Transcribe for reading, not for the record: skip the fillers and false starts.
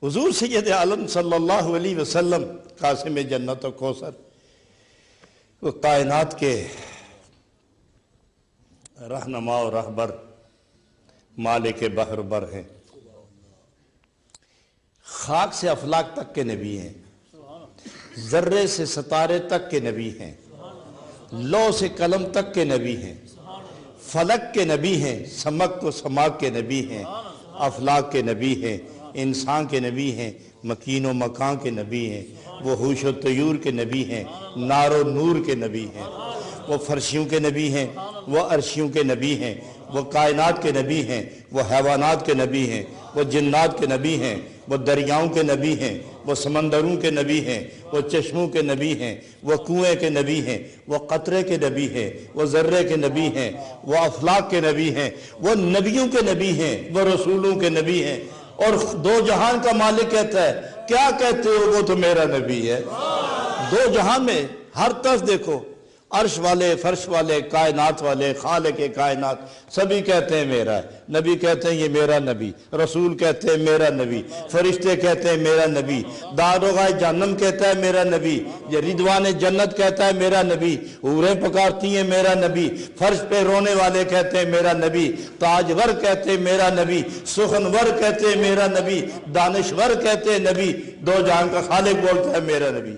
حضور سید عالم صلی اللہ علیہ وسلم قاسم جنت و کوثر وہ کائنات کے رہنما و رہبر مالک بحر بر ہیں، خاک سے افلاک تک کے نبی ہیں، ذرے سے ستارے تک کے نبی ہیں، لوح سے قلم تک کے نبی ہیں، فلک کے نبی ہیں، سمک و سماک کے نبی ہیں، افلاک کے نبی ہیں، انسان کے نبی ہیں، مکین و مکان کے نبی ہیں، وہ ہوش و طیور کے نبی ہیں، نار و نور کے نبی ہیں، وہ فرشیوں کے نبی ہیں، وہ عرشیوں کے نبی ہیں، وہ کائنات کے نبی ہیں، وہ حیوانات کے نبی ہیں، وہ جنات کے نبی ہیں، وہ دریاؤں کے نبی ہیں، وہ سمندروں کے نبی ہیں، وہ چشموں کے نبی ہیں، وہ کنویں کے نبی ہیں، وہ قطرے کے نبی ہیں، وہ ذرے کے نبی ہیں، وہ افلاک کے نبی ہیں، وہ نبیوں کے نبی ہیں، وہ رسولوں کے نبی ہیں، اور دو جہان کا مالک کہتا ہے کیا کہتے ہو وہ تو میرا نبی ہے۔ دو جہان میں ہر طرف دیکھو، عرش والے، فرش والے، کائنات والے، خالق کائنات سبھی کہتے ہیں میرا ہے، نبی کہتے ہیں یہ میرا نبی، رسول کہتے ہیں میرا نبی، فرشتے کہتے ہیں میرا نبی، داروغہ جہنم کہتا ہے میرا نبی، یہ رضوان جنت کہتا ہے میرا نبی، حوریں پکارتی ہیں میرا نبی، فرش پہ رونے والے کہتے ہیں میرا نبی، تاجور کہتے ہیں میرا نبی، سخنور کہتے ہیں میرا نبی، دانشور کہتے ہیں نبی، دو جہان کا خالق بولتا ہے میرا نبی۔